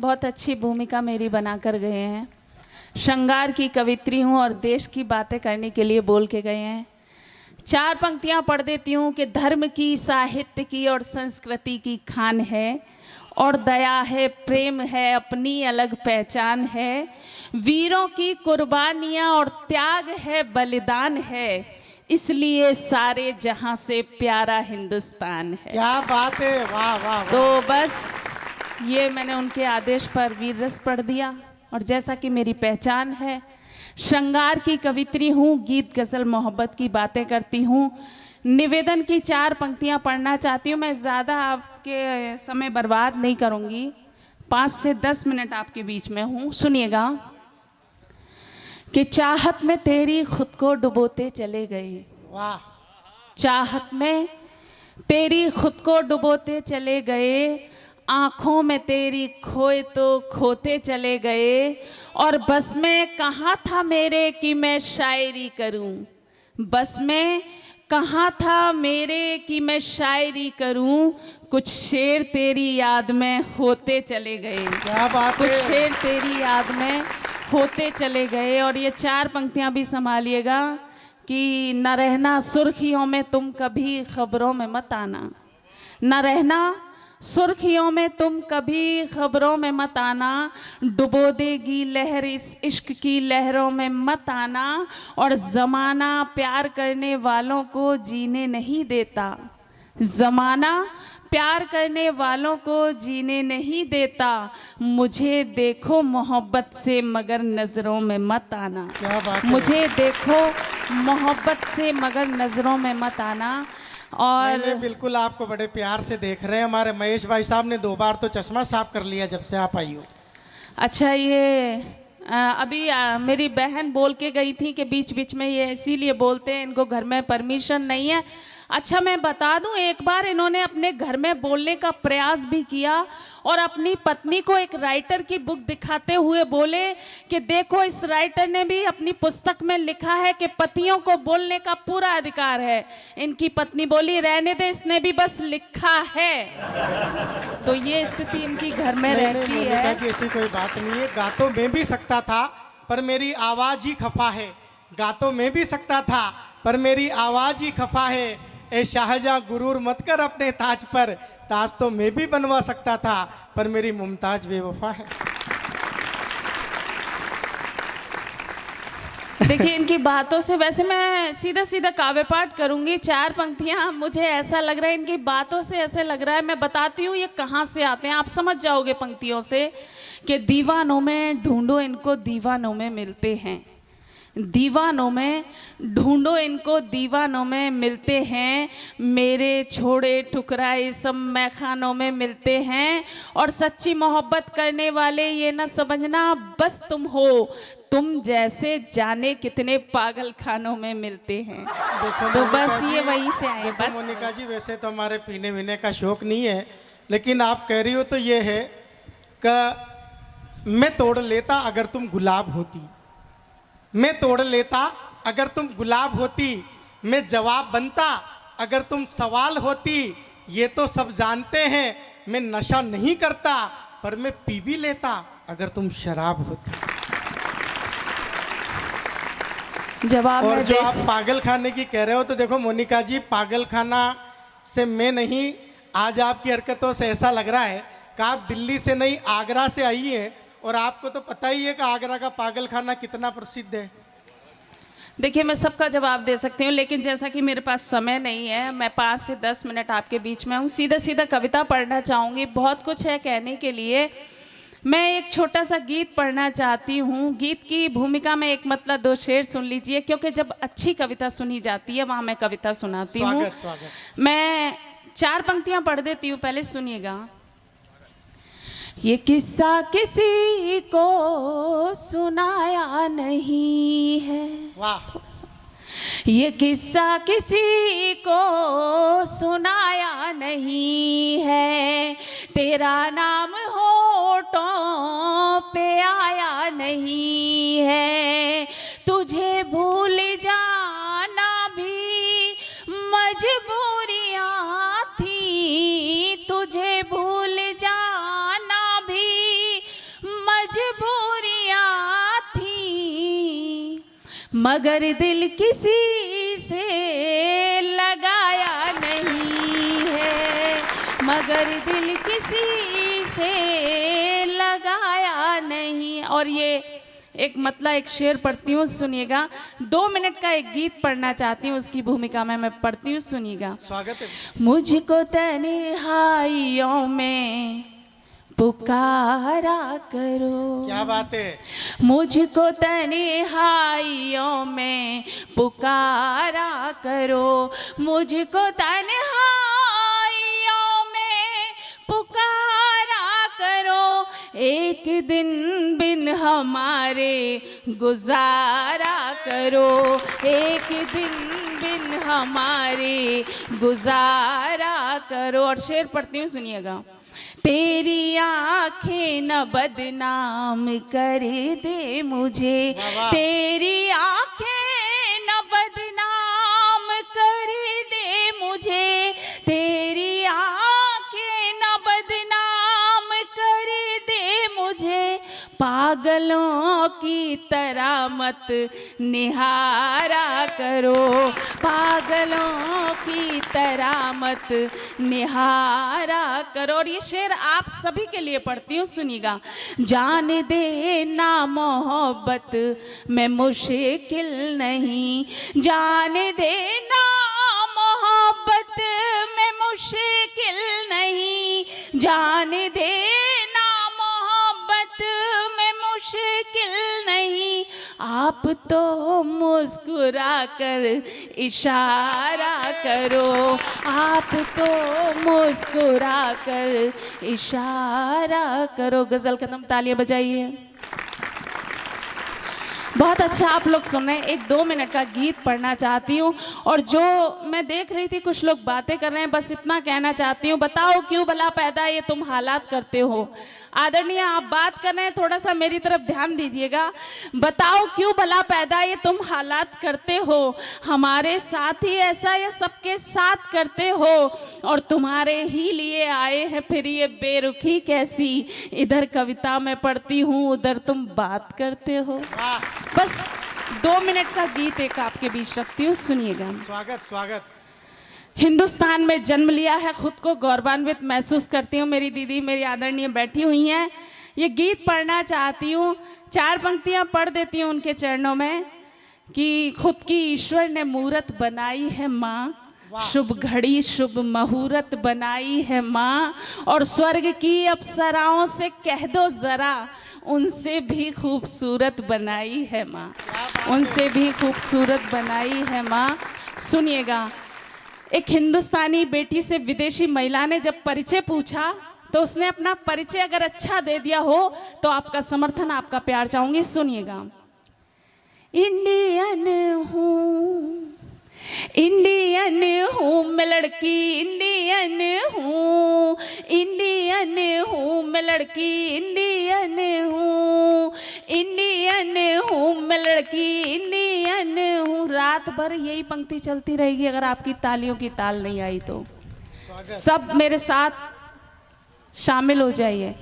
बहुत अच्छी भूमिका मेरी बनाकर गए हैं। श्रृंगार की कवित्री हूँ और देश की बातें करने के लिए बोल के गए हैं। 4 पंक्तियाँ पढ़ देती हूँ कि धर्म की, साहित्य की और संस्कृति की खान है, और दया है, प्रेम है, अपनी अलग पहचान है। वीरों की कुर्बानियाँ और त्याग है, बलिदान है, इसलिए सारे जहां से प्यारा हिंदुस्तान है। क्या बात है, वाह वाह वाह। तो बस ये मैंने उनके आदेश पर वीर रस पढ़ दिया। और जैसा कि मेरी पहचान है, श्रृंगार की कवित्री हूँ, गीत गज़ल मोहब्बत की बातें करती हूँ। निवेदन की 4 पंक्तियाँ पढ़ना चाहती हूँ। मैं ज़्यादा आपके समय बर्बाद नहीं करूँगी, 5 से 10 मिनट आपके बीच में हूँ। सुनिएगा कि चाहत में तेरी खुद को डुबोते चले गए, वाह। चाहत में तेरी खुद को डुबोते चले गए, आँखों में तेरी खोए तो खोते चले गए, और बस में कहाँ था मेरे कि मैं शायरी करूं, बस में कहाँ था मेरे कि मैं शायरी करूं, कुछ शेर तेरी याद में होते चले गए, क्या बात कुछ है। शेर तेरी याद में होते चले गए। और ये 4 पंक्तियां भी संभालिएगा कि न रहना सुर्खियों में तुम कभी खबरों में मत आना, न रहना सुर्खियों में तुम कभी खबरों में मत आना, डुबो देगी लहर इस इश्क की लहरों में मत आना, और ज़माना प्यार करने वालों को जीने नहीं देता, ज़माना प्यार करने वालों को जीने नहीं देता, मुझे देखो मोहब्बत से मगर नज़रों में मत आना, क्या बात है। मुझे देखो मोहब्बत से मगर नज़रों में मत आना। और नहीं, बिल्कुल आपको बड़े प्यार से देख रहे हैं। हमारे महेश भाई साहब ने 2 बार तो चश्मा साफ कर लिया जब से आप आई हो। अच्छा, ये अभी मेरी बहन बोल के गई थी कि बीच बीच में ये इसीलिए बोलते हैं, इनको घर में परमिशन नहीं है। अच्छा, मैं बता दूं, एक बार इन्होंने अपने घर में बोलने का प्रयास भी किया और अपनी पत्नी को एक राइटर की बुक दिखाते हुए बोले कि देखो, इस राइटर ने भी अपनी पुस्तक में लिखा है कि पतियों को बोलने का पूरा अधिकार है। इनकी पत्नी बोली, रहने दे, इसने भी बस लिखा है। तो ये स्थिति इनकी घर में नहीं, रहती नहीं, है। मोनिका जी ऐसी कोई बात नहीं है। गा तो मैं भी सकता था पर मेरी आवाज़ ही खफा है। गा तो मैं भी सकता था पर मेरी आवाज़ ही खफा है। ए शाहजहां गुरूर मत कर अपने ताज पर, ताज तो मैं भी बनवा सकता था पर मेरी मुमताज बेवफा है। देखिए, इनकी बातों से वैसे मैं सीधा सीधा काव्य पाठ करूंगी। 4 पंक्तियां, मुझे ऐसा लग रहा है इनकी बातों से ऐसे लग रहा है, मैं बताती हूँ ये कहाँ से आते हैं, आप समझ जाओगे पंक्तियों से कि दीवानों में ढूंढो इनको दीवानों में मिलते हैं, दीवानों में ढूंढो इनको दीवानों में मिलते हैं, मेरे छोड़े ठुकराए सब मैखानों में मिलते हैं, और सच्ची मोहब्बत करने वाले ये न समझना बस तुम हो, तुम जैसे जाने कितने पागल खानों में मिलते हैं। देखो तो मोनिका बस जी, ये वहीं से आए। देखो बस मोनिका जी, वैसे तो हमारे पीने वीने का शौक नहीं है, लेकिन आप कह रही हो तो ये है कि मैं तोड़ लेता अगर तुम गुलाब होती, मैं तोड़ लेता अगर तुम गुलाब होती, मैं जवाब बनता अगर तुम सवाल होती, ये तो सब जानते हैं मैं नशा नहीं करता पर मैं पी भी लेता अगर तुम शराब होती। जवाब और में जो आप देश पागल खाने की कह रहे हो, तो देखो मोनिका जी, पागल खाना से मैं नहीं, आज आपकी हरकतों से ऐसा लग रहा है कि आप दिल्ली से नहीं आगरा से आई हैं, और आपको तो पता ही है कि आगरा का पागल खाना कितना प्रसिद्ध है। देखिए, मैं सबका जवाब दे सकती हूँ, लेकिन जैसा कि मेरे पास समय नहीं है, मैं 5 से 10 मिनट आपके बीच में हूँ। सीधा सीधा कविता पढ़ना चाहूँगी, बहुत कुछ है कहने के लिए। मैं एक छोटा सा गीत पढ़ना चाहती हूँ। गीत की भूमिका में एक मतलब 2 शेर सुन लीजिए, क्योंकि जब अच्छी कविता सुनी जाती है वहाँ मैं कविता सुनाती हूँ। स्वागत स्वागत। मैं 4 पंक्तियाँ पढ़ देती हूँ, पहले सुनिएगा। ये किस्सा किसी को सुनाया नहीं है, वाह। ये किस्सा किसी को सुनाया नहीं है, तेरा नाम होठों पे आया नहीं है, तुझे भूल जाना भी मजबूरियां थी, तुझे भूल जाना भी मगर दिल किसी से लगाया नहीं है, मगर दिल किसी से लगाया नहीं। और ये एक मतलब एक शेर पढ़ती हूँ, सुनिएगा। 2 मिनट का एक गीत पढ़ना चाहती हूँ, उसकी भूमिका में मैं पढ़ती हूँ, सुनिएगा। स्वागत है। मुझको तन्हाइयों में पुकारा करो, क्या बात है। मुझको तन्हाइयों में पुकारा करो, मुझको तन्हाइयों में पुकारा करो, एक दिन बिन हमारे गुजारा करो, एक दिन बिन हमारे गुजारा करो। और शेर पढ़ती हूँ, सुनिएगा। तेरी आंखें न बदनाम कर दे मुझे, तेरी आंखें न बदनाम कर दे मुझे, तेरी आंखें न बदनाम कर दे मुझे, पागलों की तरह मत निहारा करो, पागलों की तरह मत निहारा करो। और ये शेर आप सभी के लिए पढ़ती हूँ, सुनिएगा। जान देना मोहब्बत में मुश्किल नहीं, जान देना मोहब्बत में मुश्किल नहीं, जान देना मोहब्बत में मुश्किल नहीं, आप तो मुस्कुरा कर इशारा करो, आप तो मुस्कुरा कर इशारा करो। गजल खत्म, तालियां बजाइए। बहुत अच्छा आप लोग सुन रहे हैं। एक 2 मिनट का गीत पढ़ना चाहती हूँ, और जो मैं देख रही थी कुछ लोग बातें कर रहे हैं, बस इतना कहना चाहती हूँ। बताओ क्यों भला पैदा ये तुम हालात करते हो। आदरणीय, आप बात कर रहे हैं, थोड़ा सा मेरी तरफ ध्यान दीजिएगा। बताओ क्यों भला पैदा ये तुम हालात करते हो, हमारे साथ ही ऐसा ये सबके साथ करते हो, और तुम्हारे ही लिए आए हैं फिर ये बेरुखी कैसी, इधर कविता में पढ़ती हूँ उधर तुम बात करते हो। बस 2 मिनट का गीत एक आपके बीच रखती हूँ, सुनिएगा। स्वागत स्वागत। हिंदुस्तान में जन्म लिया है, खुद को गौरवान्वित महसूस करती हूँ। मेरी दीदी, मेरी आदरणीय बैठी हुई हैं, ये गीत पढ़ना चाहती हूँ। 4 पंक्तियाँ पढ़ देती हूँ उनके चरणों में कि खुद की ईश्वर ने मूरत बनाई है माँ, शुभ घड़ी शुभ मुहूर्त बनाई है माँ, और स्वर्ग की अप्सराओं से कह दो जरा, उनसे भी खूबसूरत बनाई है माँ, उनसे भी खूबसूरत बनाई है माँ। सुनिएगा। एक हिंदुस्तानी बेटी से विदेशी महिला ने जब परिचय पूछा, तो उसने अपना परिचय अगर अच्छा दे दिया हो तो आपका समर्थन, आपका प्यार चाहूंगी। सुनिएगा। इंडियन हूँ, इंडियन हूँ मैं लड़की, इंडियन हूँ, इंडियन हूँ मैं लड़की, इंडियन हूँ, इंडियन हूँ मैं लड़की, इंडियन हूँ। रात भर यही पंक्ति चलती रहेगी अगर आपकी तालियों की ताल नहीं आई तो। सब मेरे साथ शामिल हो जाइए।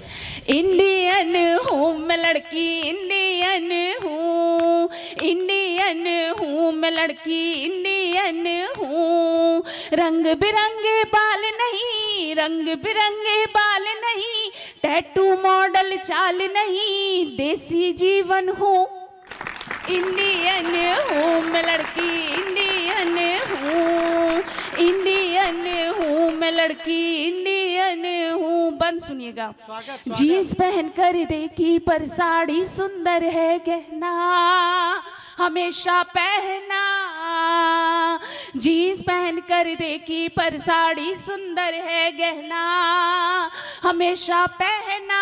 इंडियन हूँ मैं लड़की, इंडियन हूँ, इंडियन हूँ मैं लड़की, इंडियन हूँ। रंग बिरंगे बाल नहीं, रंग बिरंगे बाल नहीं, टैटू मॉडल चाल नहीं, देसी जीवन हूँ, इंडियन हूँ मैं लड़की, इंडियन हूँ, इंडियन हूँ मैं लड़की, इंडियन हूँ। बंद सुनिएगा। जीन्स पहन कर देखी पर साड़ी सुंदर है गहना, हमेशा पहना। जीन्स पहन कर देखी पर साड़ी सुंदर है गहना, हमेशा पहना।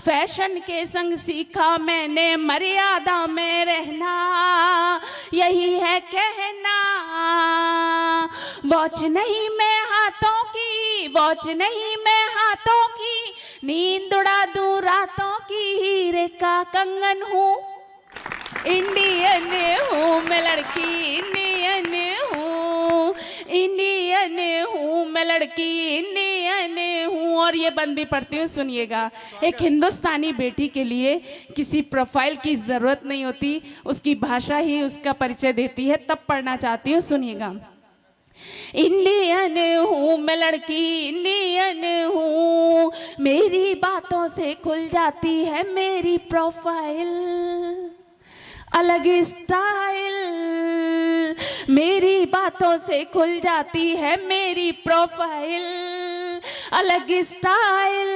फैशन के संग सीखा मैंने मर्यादा में रहना, यही है कहना। वॉच नहीं मैं हाथों की, वॉच नहीं मैं हाथों की, नींद उड़ा दूं रातों की, हीरे का कंगन हूँ, इंडियन हूँ मैं लड़की, इंडियन हूँ, इंडियन हूँ मैं लड़की इंडियन हूँ। और ये बंद भी पढ़ती हूँ, सुनिएगा। एक हिंदुस्तानी बेटी के लिए किसी प्रोफाइल की ज़रूरत नहीं होती, उसकी भाषा ही उसका परिचय देती है। तब पढ़ना चाहती हूँ, सुनिएगा। इंडियन हूँ मैं लड़की इंडियन हूँ, मेरी बातों से खुल जाती है मेरी प्रोफाइल। अलग स्टाइल, मेरी बातों से खुल जाती है मेरी प्रोफाइल। अलग स्टाइल,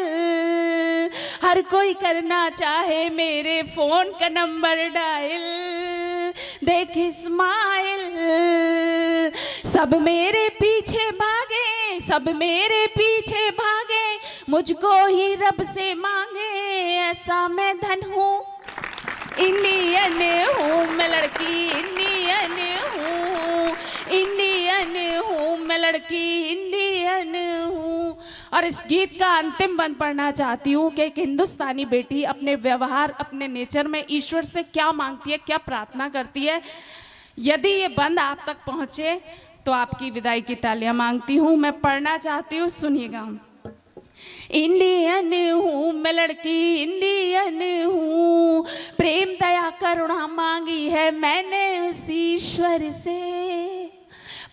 हर कोई करना चाहे मेरे फोन का नंबर डायल। देख स्माइल, सब मेरे पीछे भागे, सब मेरे पीछे भागे, मुझको ही रब से मांगे, ऐसा मैं धन हूँ। इंडियन हूँ मैं लड़की इंडियन हूँ, इंडियन हूँ मैं लड़की इंडियन हूँ। और इस गीत का अंतिम बंद पढ़ना चाहती हूँ कि एक हिंदुस्तानी बेटी अपने व्यवहार, अपने नेचर में ईश्वर से क्या मांगती है, क्या प्रार्थना करती है। यदि ये बंद आप तक पहुँचे तो आपकी विदाई की तालियां मांगती हूँ। मैं पढ़ना चाहती हूँ, सुनिएगा। इंडियन हूँ मैं लड़की इंडियन हूँ, प्रेम दया करुणा मांगी है मैंने उस ईश्वर से,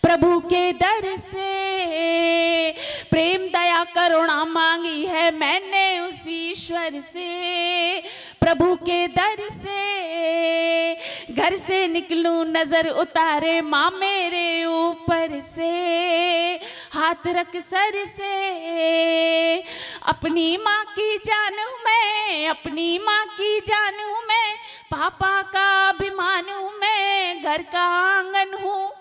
प्रभु के दर से। प्रेम दया करुणा मांगी है मैंने उस ईश्वर से, प्रभु के दर से। घर से निकलूं नजर उतारे माँ मेरे ऊपर से, हाथ रख सर से। अपनी माँ की जान हूँ मैं, अपनी माँ की जान हूँ मैं, पापा का अभिमान हूँ मैं, घर का आंगन हूँ।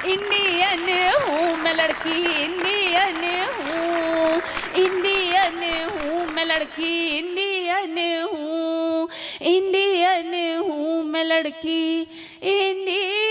इंडियन हूँ मैं लड़की इंडियन हूँ, इंडियन हूँ मैं लड़की इंडियन हूँ, इंडियन हूँ मैं लड़की इंडियन